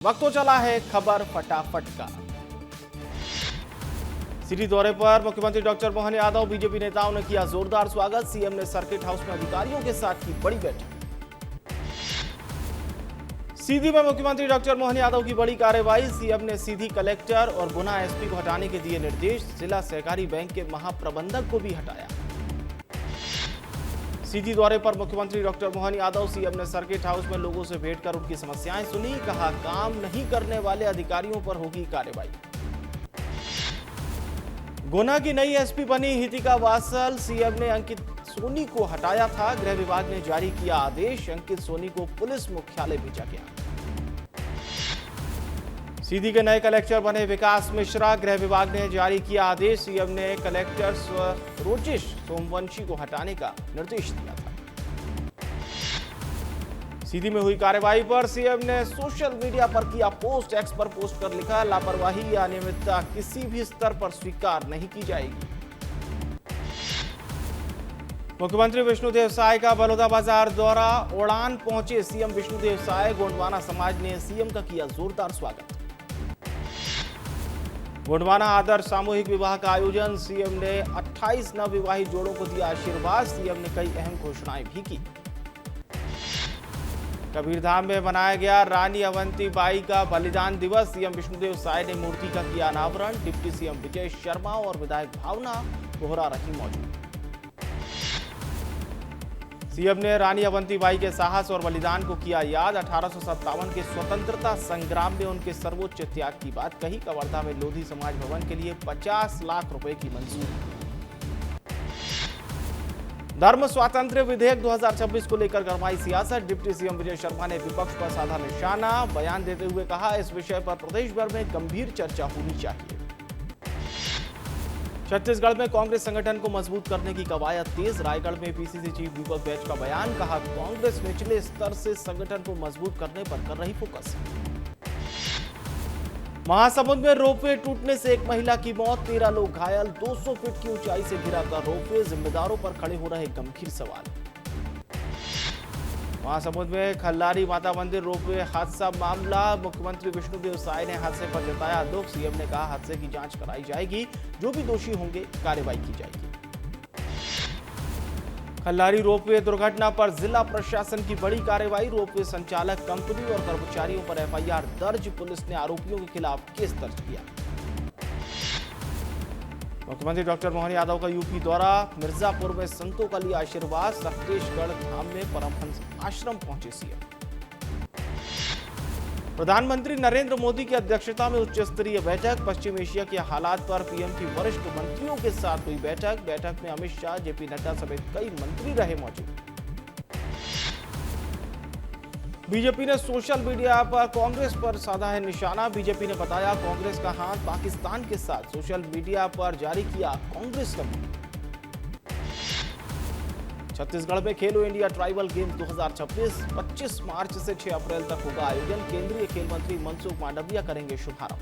वक्त तो चला है खबर फटाफट का। सिटी दौरे पर मुख्यमंत्री डॉक्टर मोहन यादव, बीजेपी नेताओं ने किया जोरदार स्वागत। सीएम ने सर्किट हाउस में अधिकारियों के साथ की बड़ी बैठक। सीधी में मुख्यमंत्री डॉक्टर मोहन यादव की बड़ी कार्रवाई। सीएम ने सीधी कलेक्टर और गुना एसपी को हटाने के दिए निर्देश। जिला सहकारी बैंक के महाप्रबंधक को भी हटाया। सीधी दौरे पर मुख्यमंत्री डॉक्टर मोहन यादव, सीएम ने सर्किट हाउस में लोगों से भेंट कर उनकी समस्याएं सुनी। कहा, काम नहीं करने वाले अधिकारियों पर होगी कार्रवाई। गुना की नई एसपी बनी हितिका वासल। सीएम ने अंकित सोनी को हटाया था। गृह विभाग ने जारी किया आदेश। अंकित सोनी को पुलिस मुख्यालय भेजा गया। सीधी के नए कलेक्टर बने विकास मिश्रा। गृह विभाग ने जारी किया आदेश। सीएम ने कलेक्टर स्वरोचिष सोमवंशी को हटाने का निर्देश दिया था। सीधी में हुई कार्रवाई पर सीएम ने सोशल मीडिया पर किया पोस्ट। एक्स पर पोस्ट कर लिखा, लापरवाही या अनियमितता किसी भी स्तर पर स्वीकार नहीं की जाएगी। मुख्यमंत्री विष्णुदेव साय का बलौदाबाजार दौरा। उड़ान पहुंचे सीएम विष्णुदेव साय। गोंडवाना समाज ने सीएम का किया जोरदार स्वागत। गोंडवाना आदर्श सामूहिक विवाह का आयोजन। सीएम ने 28 नवविवाहित जोड़ों को दिया आशीर्वाद। सीएम ने कई अहम घोषणाएं भी की। कबीरधाम में मनाया गया रानी अवंतीबाई का बलिदान दिवस। सीएम विष्णुदेव साय ने मूर्ति का किया अनावरण। डिप्टी सीएम विजय शर्मा और विधायक भावना बोहरा रही मौजूद। सीएम ने रानी अवंतीबाई के साहस और बलिदान को किया याद। 1857 के स्वतंत्रता संग्राम में उनके सर्वोच्च त्याग की बात कही। कवर्धा में लोधी समाज भवन के लिए 50 लाख रुपए की मंजूरी। धर्म स्वातंत्र्य विधेयक 2026 को लेकर गरमाई सियासत। डिप्टी सीएम विजय शर्मा ने विपक्ष पर साधा निशाना। बयान देते हुए कहा, इस विषय पर प्रदेश भर में गंभीर चर्चा होनी चाहिए। छत्तीसगढ़ में कांग्रेस संगठन को मजबूत करने की कवायद तेज। रायगढ़ में पीसीसी चीफ दीपक बैज का बयान। कहा, कांग्रेस निचले स्तर से संगठन को मजबूत करने पर कर रही फोकस। महासमुंद में रोपवे टूटने से एक महिला की मौत, 13 लोग घायल। 200 फीट की ऊंचाई से गिरा था रोपवे। जिम्मेदारों पर खड़े हो रहे गंभीर सवाल। महासमुंद में खल्लारी माता मंदिर रोपवे हादसा मामला। मुख्यमंत्री विष्णुदेव साय ने हादसे पर जताया दुख। सीएम ने कहा, हादसे की जांच कराई जाएगी। जो भी दोषी होंगे कार्रवाई की जाएगी। खल्लारी रोपवे दुर्घटना पर जिला प्रशासन की बड़ी कार्रवाई। रोपवे संचालक, कंपनी और कर्मचारियों पर एफआईआर दर्ज। पुलिस ने आरोपियों के खिलाफ केस दर्ज किया। मुख्यमंत्री डॉक्टर मोहन यादव का यूपी दौरा। मिर्जापुर में संतों का लिया आशीर्वाद। सक्तेशगढ़ धाम में परमहंस आश्रम पहुंचे सीएम। प्रधानमंत्री नरेंद्र मोदी की अध्यक्षता में उच्च स्तरीय बैठक। पश्चिम एशिया के हालात पर पीएम की वरिष्ठ मंत्रियों के साथ हुई बैठक में अमित शाह, जेपी नड्डा समेत कई मंत्री रहे मौजूद। बीजेपी ने सोशल मीडिया पर कांग्रेस पर साधा है निशाना। बीजेपी ने बताया, कांग्रेस का हाथ पाकिस्तान के साथ। सोशल मीडिया पर जारी किया कांग्रेस का वीडियो। छत्तीसगढ़ में खेलो इंडिया ट्राइबल गेम्स 2026 25 मार्च से 6 अप्रैल तक होगा आयोजन। केंद्रीय खेल मंत्री मनसुख मांडविया करेंगे शुभारंभ।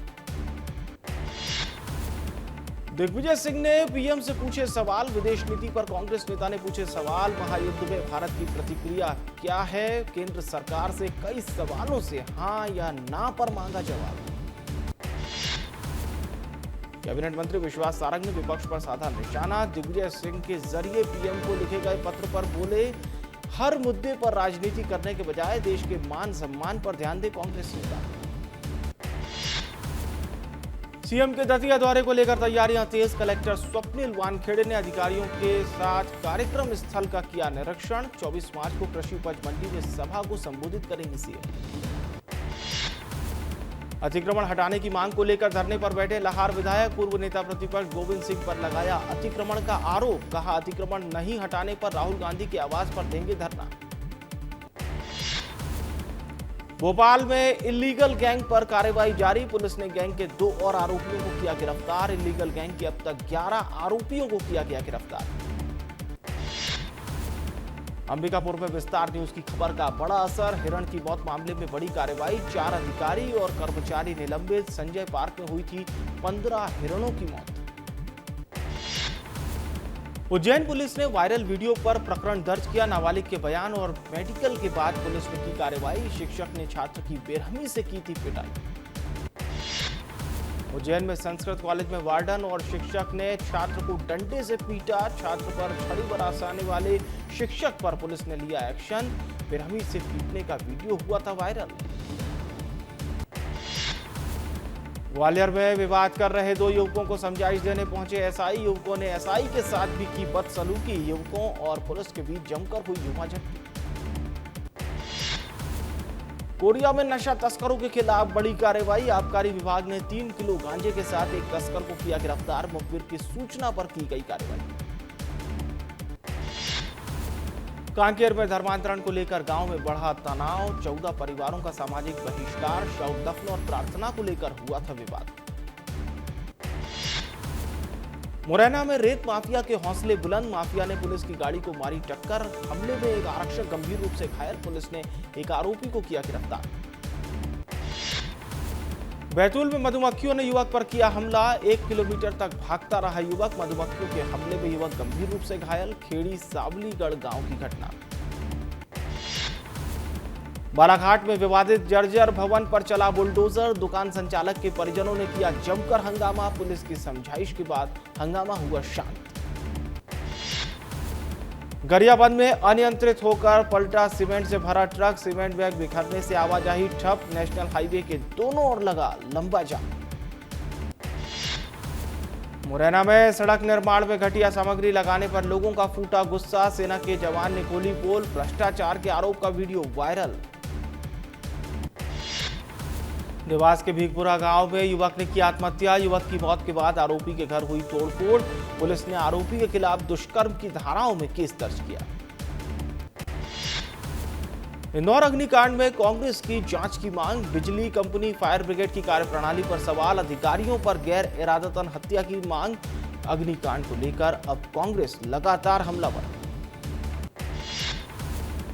दिग्विजय सिंह ने पीएम से पूछे सवाल। विदेश नीति पर कांग्रेस नेता ने पूछे सवाल। महायुद्ध में भारत की प्रतिक्रिया क्या है? केंद्र सरकार से कई सवालों से हां या ना पर मांगा जवाब। कैबिनेट मंत्री विश्वास सारंग ने विपक्ष पर साधा निशाना। दिग्विजय सिंह के जरिए पीएम को लिखे गए पत्र पर बोले, हर मुद्दे पर राजनीति करने के बजाय देश के मान सम्मान पर ध्यान दे कांग्रेस नेता। सीएम के दतिया दौरे को लेकर तैयारियां तेज। कलेक्टर स्वप्निल वानखेड़े ने अधिकारियों के साथ कार्यक्रम स्थल का किया निरीक्षण। 24 मार्च को कृषि उपज मंडी में सभा को संबोधित करेंगे सीएम। अतिक्रमण हटाने की मांग को लेकर धरने पर बैठे लाहार विधायक। पूर्व नेता प्रतिपक्ष गोविंद सिंह पर लगाया अतिक्रमण का आरोप। कहा, अतिक्रमण नहीं हटाने पर राहुल गांधी के आवास पर देंगे धरना। भोपाल में इलीगल गैंग पर कार्रवाई जारी। पुलिस ने गैंग के 2 और आरोपियों को किया गिरफ्तार। इलीगल गैंग के अब तक 11 आरोपियों को किया गया गिरफ्तार। अंबिकापुर में विस्तार न्यूज की खबर का बड़ा असर। हिरण की मौत मामले में बड़ी कार्रवाई। 4 अधिकारी और कर्मचारी निलंबित। संजय पार्क में हुई थी 15 हिरणों की मौत। उज्जैन पुलिस ने वायरल वीडियो पर प्रकरण दर्ज किया। नाबालिग के बयान और मेडिकल के बाद पुलिस ने की कार्रवाई। शिक्षक ने छात्र की बेरहमी से की थी पिटाई। उज्जैन में संस्कृत कॉलेज में वार्डन और शिक्षक ने छात्र को डंडे से पीटा। छात्र पर छड़ी बरसाने वाले शिक्षक पर पुलिस ने लिया एक्शन। बेरहमी से पीटने का वीडियो हुआ था वायरल। ग्वालियर में विवाद कर रहे दो युवकों को समझाइश देने पहुंचे एसआई। युवकों ने एसआई के साथ भी की बदसलूकी। युवकों और पुलिस के बीच जमकर हुई झूमाझटकी। कोरिया में नशा तस्करों के खिलाफ बड़ी कार्रवाई। आबकारी विभाग ने 3 किलो गांजे के साथ एक तस्कर को किया गिरफ्तार। मुखबिर की सूचना पर की गई कार्रवाई। कांकेर में धर्मांतरण को लेकर गांव में बढ़ा तनाव। 14 परिवारों का सामाजिक बहिष्कार। शव दफन और प्रार्थना को लेकर हुआ था विवाद। मुरैना में रेत माफिया के हौसले बुलंद। माफिया ने पुलिस की गाड़ी को मारी टक्कर। हमले में एक आरक्षक गंभीर रूप से घायल। पुलिस ने एक आरोपी को किया गिरफ्तार। बैतूल में मधुमक्खियों ने युवक पर किया हमला। 1 किलोमीटर तक भागता रहा युवक। मधुमक्खियों के हमले में युवक गंभीर रूप से घायल। खेड़ी सावलीगढ़ गांव की घटना। बालाघाट में विवादित जर्जर भवन पर चला बुलडोजर। दुकान संचालक के परिजनों ने किया जमकर हंगामा। पुलिस की समझाइश के बाद हंगामा हुआ शांत। गरियाबंद में अनियंत्रित होकर पलटा सीमेंट से भरा ट्रक। सीमेंट बैग बिखरने से आवाजाही ठप। नेशनल हाईवे के दोनों ओर लगा लंबा जाम। मुरैना में सड़क निर्माण में घटिया सामग्री लगाने पर लोगों का फूटा गुस्सा। सेना के जवान ने खोली पोल। भ्रष्टाचार के आरोप का वीडियो वायरल। देवास के भीखपुरा गांव में युवक ने की आत्महत्या। युवक की मौत के बाद आरोपी के घर हुई तोड़फोड़। पुलिस ने आरोपी के खिलाफ दुष्कर्म की धाराओं में केस दर्ज किया। इंदौर अग्निकांड में कांग्रेस की जांच की मांग। बिजली कंपनी फायर ब्रिगेड की कार्यप्रणाली पर सवाल। अधिकारियों पर गैर इरादतन हत्या की मांग। अग्निकांड को लेकर अब कांग्रेस लगातार हमलावर।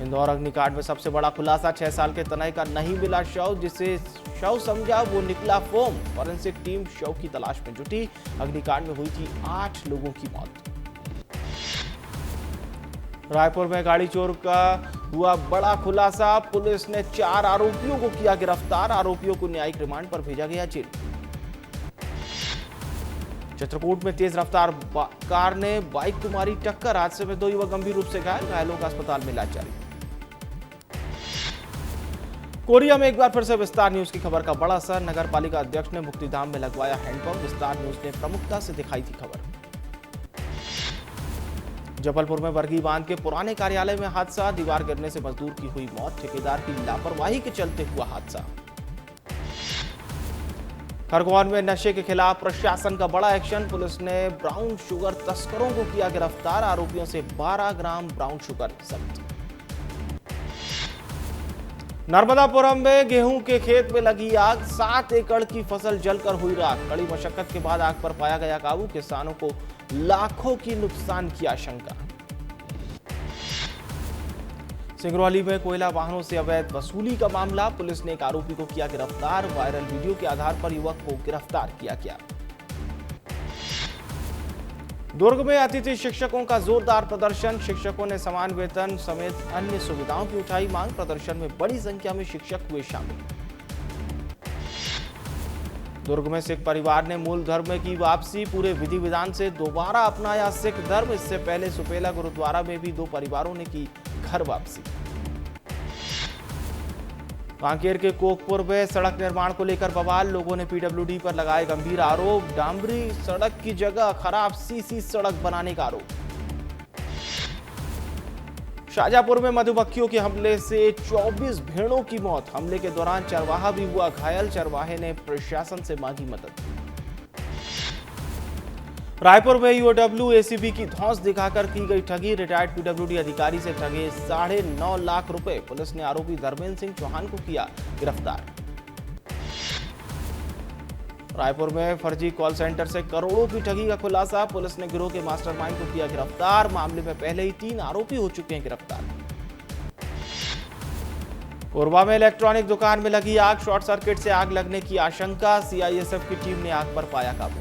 इंदौर अग्निकांड में सबसे बड़ा खुलासा। 6 साल के तनय का नहीं मिला शव। जिसे शव समझा वो निकला फोम। फॉरेंसिक टीम शव की तलाश में जुटी। अग्निकांड में हुई थी 8 लोगों की मौत। रायपुर में गाड़ी चोर का हुआ बड़ा खुलासा। पुलिस ने 4 आरोपियों को किया गिरफ्तार। आरोपियों को न्यायिक रिमांड पर भेजा गया जेल। चित्रकूट में तेज रफ्तार कार ने बाइक को मारी टक्कर। हादसे में 2 युवक गंभीर रूप से घायल। घायलों का अस्पताल में इलाज जारी। कोरिया में एक बार फिर से विस्तार न्यूज की खबर का बड़ा असर। नगर पालिका अध्यक्ष ने मुक्तिधाम में लगवाया हैंडपंप। विस्तार न्यूज ने प्रमुखता से दिखाई थी खबर। जबलपुर में बरगी बांध के पुराने कार्यालय में हादसा। दीवार गिरने से मजदूर की हुई मौत। ठेकेदार की लापरवाही के चलते हुआ हादसा। खरगोन में नशे के खिलाफ प्रशासन का बड़ा एक्शन। पुलिस ने ब्राउन शुगर तस्करों को किया गिरफ्तार। आरोपियों से 12 ग्राम ब्राउन शुगर जब्त। नर्मदापुरम में गेहूं के खेत में लगी आग। 7 एकड़ की फसल जलकर हुई राख। कड़ी मशक्कत के बाद आग पर पाया गया काबू। किसानों को लाखों की नुकसान की आशंका। सिंगरौली में कोयला वाहनों से अवैध वसूली का मामला। पुलिस ने एक आरोपी को किया गिरफ्तार। वायरल वीडियो के आधार पर युवक को गिरफ्तार किया गया। दुर्ग में अतिथि शिक्षकों का जोरदार प्रदर्शन। शिक्षकों ने समान वेतन समेत अन्य सुविधाओं की उठाई मांग। प्रदर्शन में बड़ी संख्या में शिक्षक हुए शामिल। दुर्ग में सिख परिवार ने मूल धर्म में की वापसी। पूरे विधि विधान से दोबारा अपनाया सिख धर्म। इससे पहले सुपेला गुरुद्वारा में भी 2 परिवारों ने की घर वापसी। कांकेर के कोकपुर में सड़क निर्माण को लेकर बवाल। लोगों ने पीडब्ल्यूडी पर लगाए गंभीर आरोप। डामरी सड़क की जगह खराब सीसी सड़क बनाने का आरोप। शाहजहांपुर में मधुमक्खियों के हमले से 24 भेड़ों की मौत। हमले के दौरान चरवाहा भी हुआ घायल। चरवाहे ने प्रशासन से मांगी मदद। रायपुर में ईओडब्ल्यू एसीबी की धौंस दिखाकर की गई ठगी। रिटायर्ड पीडब्ल्यूडी अधिकारी से ठगे 9.5 लाख रुपए। पुलिस ने आरोपी धर्मेंद्र सिंह चौहान को किया गिरफ्तार। रायपुर में फर्जी कॉल सेंटर से करोड़ों की ठगी का खुलासा। पुलिस ने गिरोह के मास्टरमाइंड को किया गिरफ्तार। मामले में पहले ही 3 आरोपी हो चुके हैं गिरफ्तार। कोरबा में इलेक्ट्रॉनिक दुकान में लगी आग। शॉर्ट सर्किट से आग लगने की आशंका। सीआईएसएफ की टीम ने आग पर पाया काबू।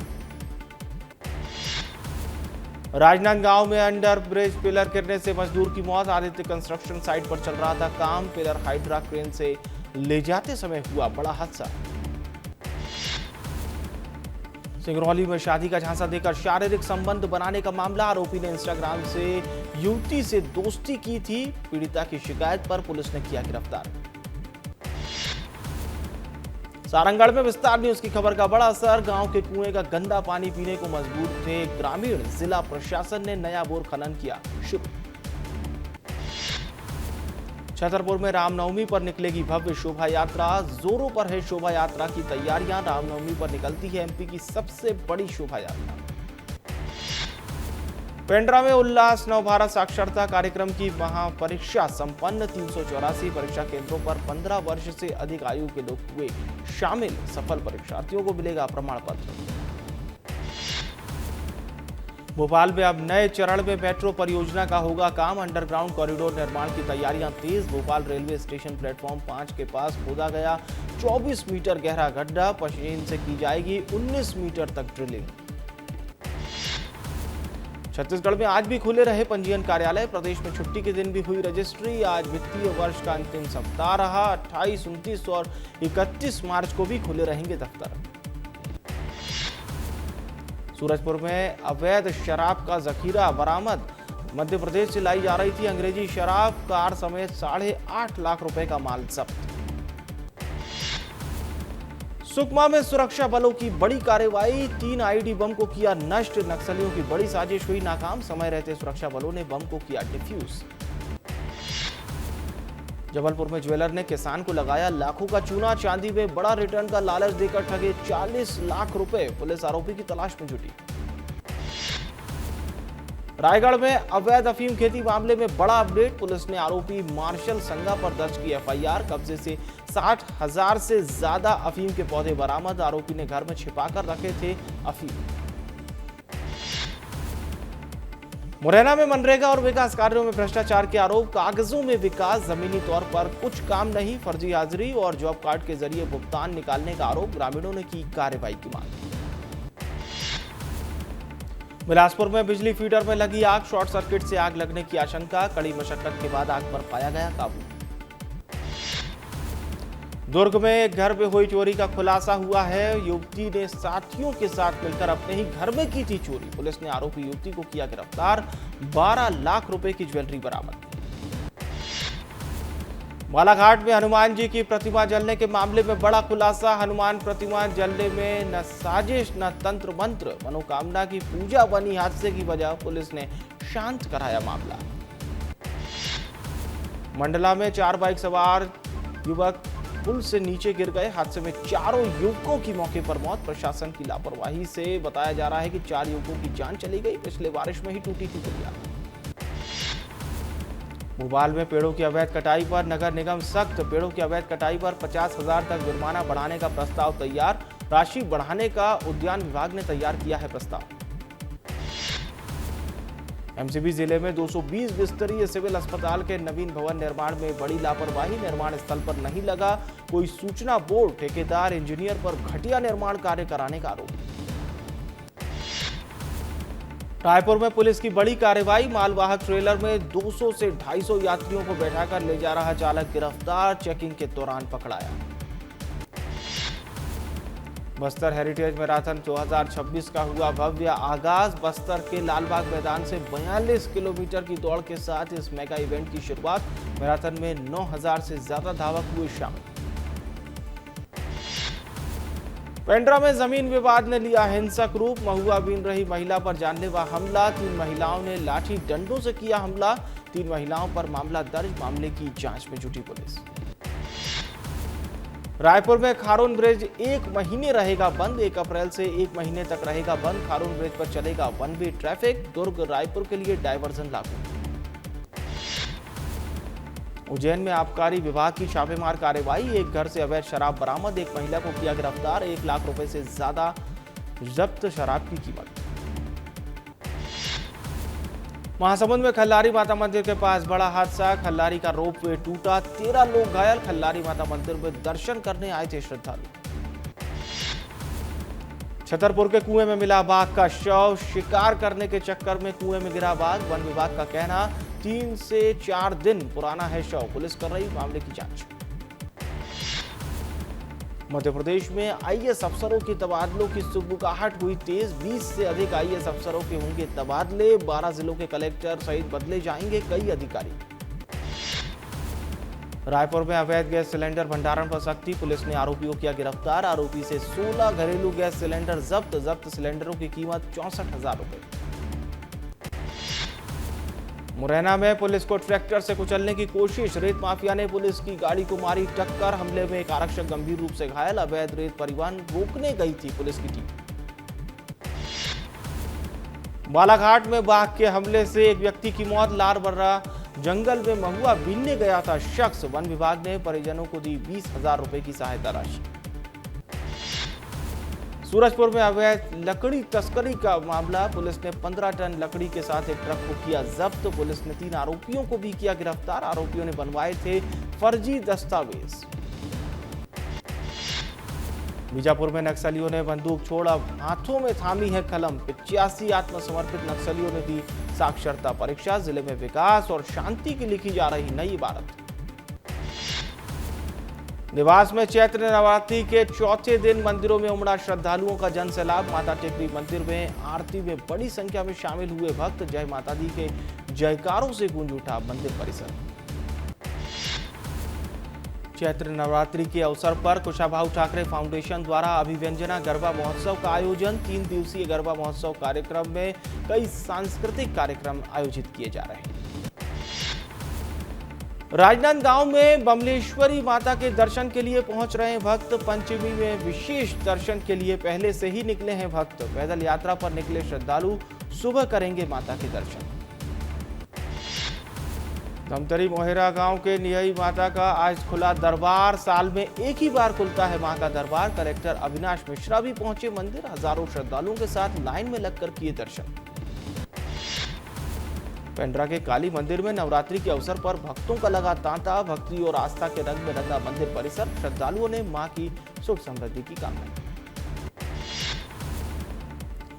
राजनांदगांव में अंडर ब्रिज पिलर गिरने से मजदूर की मौत। आदित्य कंस्ट्रक्शन साइट पर चल रहा था काम। पिलर हाइड्रा क्रेन से ले जाते समय हुआ बड़ा हादसा। सिंगरौली में शादी का झांसा देकर शारीरिक संबंध बनाने का मामला। आरोपी ने इंस्टाग्राम से युवती से दोस्ती की थी। पीड़िता की शिकायत पर पुलिस ने किया गिरफ्तार। सारंगढ़ में विस्तार न्यूज की खबर का बड़ा असर। गांव के कुएं का गंदा पानी पीने को मजबूर थे ग्रामीण। जिला प्रशासन ने नया बोर खनन किया शुरू। छतरपुर में रामनवमी पर निकलेगी भव्य शोभा यात्रा। जोरों पर है शोभा यात्रा की तैयारियां। रामनवमी पर निकलती है एमपी की सबसे बड़ी शोभा यात्रा। पेंड्रा में उल्लास। नवभारत साक्षरता कार्यक्रम की महापरीक्षा संपन्न। 384 परीक्षा केंद्रों पर 15 वर्ष से अधिक आयु के लोग हुए शामिल। सफल परीक्षार्थियों को मिलेगा प्रमाण पत्र। भोपाल में अब नए चरण में मेट्रो परियोजना का होगा काम। अंडरग्राउंड कॉरिडोर निर्माण की तैयारियां तेज। भोपाल रेलवे स्टेशन प्लेटफॉर्म 5 के पास खोदा गया 24 मीटर गहरा गड्ढा। मशीन से की जाएगी 19 मीटर तक ड्रिलिंग। छत्तीसगढ़ में आज भी खुले रहे पंजीयन कार्यालय। प्रदेश में छुट्टी के दिन भी हुई रजिस्ट्री। आज वित्तीय वर्ष का अंतिम सप्ताह रहा। 28, 29 और 31 मार्च को भी खुले रहेंगे दफ्तर। सूरजपुर में अवैध शराब का जखीरा बरामद। मध्य प्रदेश से लाई जा रही थी अंग्रेजी शराब। कार समेत 8.5 लाख रुपए का माल जब्त। सुकमा में सुरक्षा बलों की बड़ी कार्रवाई। 3 आईडी बम को किया नष्ट। नक्सलियों की बड़ी साजिश हुई नाकाम। समय रहते सुरक्षा बलों ने बम को किया डिफ्यूज। जबलपुर में ज्वेलर ने किसान को लगाया लाखों का चूना। चांदी में बड़ा रिटर्न का लालच देकर ठगे 40 लाख रुपए। पुलिस आरोपी की तलाश में जुटी। रायगढ़ में अवैध अफीम खेती मामले में बड़ा अपडेट। पुलिस ने आरोपी मार्शल संगा पर दर्ज की एफआईआर। कब्जे से 60,000 से ज्यादा अफीम के पौधे बरामद। आरोपी ने घर में छिपाकर रखे थे अफीम। मुरैना में मनरेगा और विकास कार्यों में भ्रष्टाचार के आरोप। कागजों में विकास, जमीनी तौर पर कुछ काम नहीं। फर्जी हाजिरी और जॉब कार्ड के जरिए भुगतान निकालने का आरोप। ग्रामीणों ने की कार्रवाई की मांग। बिलासपुर में बिजली फीडर में लगी आग। शॉर्ट सर्किट से आग लगने की आशंका। कड़ी मशक्कत के बाद आग पर पाया गया काबू। दुर्ग में एक घर में हुई चोरी का खुलासा हुआ है। युवती ने साथियों के साथ मिलकर अपने ही घर में की थी चोरी। पुलिस ने आरोपी युवती को किया गिरफ्तार। 12 लाख रुपए की ज्वेलरी बरामद। बालाघाट में हनुमान जी की प्रतिमा जलने के मामले में बड़ा खुलासा। हनुमान प्रतिमा जलने में न साजिश न तंत्र मंत्र। मनोकामना की पूजा बनी हादसे की वजह। पुलिस ने शांत कराया मामला। मंडला में 4 बाइक सवार युवक पुल से नीचे गिर गए। हादसे में 4 युवकों की मौके पर मौत। प्रशासन की लापरवाही से बताया जा रहा है कि 4 युवकों की जान चली गई। पिछले बारिश में ही टूटी थी पुलिया। भोपाल में पेड़ों की अवैध कटाई पर नगर निगम सख्त। पेड़ों की अवैध कटाई पर 50,000 तक जुर्माना बढ़ाने का प्रस्ताव तैयार। राशि बढ़ाने का उद्यान विभाग ने तैयार किया है प्रस्ताव। एमसीबी जिले में 220 बिस्तरीय सिविल अस्पताल के नवीन भवन निर्माण में बड़ी लापरवाही। निर्माण स्थल पर नहीं लगा कोई सूचना बोर्ड। ठेकेदार इंजीनियर पर घटिया निर्माण कार्य कराने का आरोप। रायपुर में पुलिस की बड़ी कार्रवाई। मालवाहक ट्रेलर में 200 से 250 यात्रियों को बैठाकर ले जा रहा चालक गिरफ्तार। चेकिंग के दौरान पकड़ाया। बस्तर हेरिटेज मैराथन 2026 का हुआ भव्य आगाज। बस्तर के लालबाग मैदान से 42 किलोमीटर की दौड़ के साथ इस मेगा इवेंट की शुरुआत। मैराथन में 9,000 से ज्यादा धावक हुए शामिल। पेंड्रा में जमीन विवाद ने लिया हिंसक रूप। महुआ बीन रही महिला पर जानलेवा हमला। 3 महिलाओं ने लाठी डंडों से किया हमला। 3 महिलाओं पर मामला दर्ज। मामले की जांच में जुटी पुलिस। रायपुर में खारून ब्रिज 1 महीने रहेगा बंद। 1 अप्रैल से 1 महीने तक रहेगा बंद। खारून ब्रिज पर चलेगा 1 वे ट्रैफिक। दुर्ग रायपुर के लिए डायवर्जन लागू। उज्जैन में आबकारी विभाग की छापेमार कार्रवाई। एक घर से अवैध शराब बरामद। एक महिला को किया गिरफ्तार। 1 लाख रुपए से ज्यादा जब्त शराब की कीमत। महासमुंद में खल्लारी माता मंदिर के पास बड़ा हादसा। खल्लारी का रोपवे टूटा। 13 लोग घायल। खल्लारी माता मंदिर में दर्शन करने आए थे श्रद्धालु। छतरपुर के कुएं में मिला बाघ का शव। शिकार करने के चक्कर में कुएं में गिरा बाघ। वन विभाग का कहना 3 से 4 दिन पुराना है शव। पुलिस कर रही मामले की जांच। मध्य प्रदेश में आईएएस अफसरों के तबादलों की सुगबुगाहट हुई तेज। 20 से अधिक आईएएस अफसरों के होंगे तबादले। 12 जिलों के कलेक्टर सहित बदले जाएंगे कई अधिकारी। रायपुर में अवैध गैस सिलेंडर भंडारण पर सख्ती। पुलिस ने आरोपी को किया गिरफ्तार। आरोपी से 16 घरेलू गैस सिलेंडर जब्त सिलेंडरों की कीमत 64,000 रुपए। मुरैना में पुलिस को ट्रैक्टर से कुचलने की कोशिश। रेत माफिया ने पुलिस की गाड़ी को मारी टक्कर। हमले में एक आरक्षक गंभीर रूप से घायल। अवैध रेत परिवहन रोकने गई थी पुलिस की टीम। बालाघाट में बाघ के हमले से एक व्यक्ति की मौत। लारबर्रा जंगल में महुआ बीनने गया था शख्स। वन विभाग ने परिजनों को दी 20,000 रुपए की सहायता राशि। सूरजपुर में अवैध लकड़ी तस्करी का मामला। पुलिस ने 15 टन लकड़ी के साथ एक ट्रक को किया जब्त। पुलिस ने 3 आरोपियों को भी किया गिरफ्तार। आरोपियों ने बनवाए थे फर्जी दस्तावेज। बीजापुर में नक्सलियों ने बंदूक छोड़ा। हाथों में थामी है कलम। 85 आत्मसमर्पित नक्सलियों ने दी साक्षरता परीक्षा। जिले में विकास और शांति की लिखी जा रही नई इबारत। निवास में चैत्र नवरात्रि के चौथे दिन मंदिरों में उमड़ा श्रद्धालुओं का जन सैलाब। माता टेकरी मंदिर में आरती में बड़ी संख्या में शामिल हुए भक्त। जय माता दी के जयकारों से गूंज उठा मंदिर परिसर। चैत्र नवरात्रि के अवसर पर कुशाभाऊ ठाकरे फाउंडेशन द्वारा अभिव्यंजना गरबा महोत्सव का आयोजन। 3 दिवसीय गरबा महोत्सव कार्यक्रम में कई सांस्कृतिक कार्यक्रम आयोजित किए जा रहे हैं। राजनांदगांव में बमलेश्वरी माता के दर्शन के लिए पहुंच रहे हैं भक्त। पंचमी में विशेष दर्शन के लिए पहले से ही निकले हैं भक्त। पैदल यात्रा पर निकले श्रद्धालु सुबह करेंगे माता के दर्शन। धमतरी मोहेरा गांव के निहई माता का आज खुला दरबार। साल में एक ही बार खुलता है मां का दरबार। कलेक्टर अविनाश मिश्रा भी पहुंचे मंदिर। हजारों श्रद्धालुओं के साथ लाइन में लगकर किए दर्शन। पेंड्रा के काली मंदिर में नवरात्रि के अवसर पर भक्तों का लगा तांता। भक्ति और आस्था के रंग में रंगा मंदिर परिसर। श्रद्धालुओं ने मां की सुख समृद्धि की कामना की।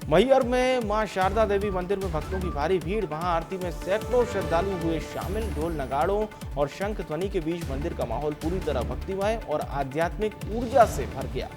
मैहर में मां शारदा देवी मंदिर में भक्तों की भारी भीड़। महाआरती में सैकड़ों श्रद्धालु हुए शामिल। ढोल नगाड़ों और शंख ध्वनि के बीच मंदिर का माहौल पूरी तरह भक्तिमय और आध्यात्मिक ऊर्जा से भर गया।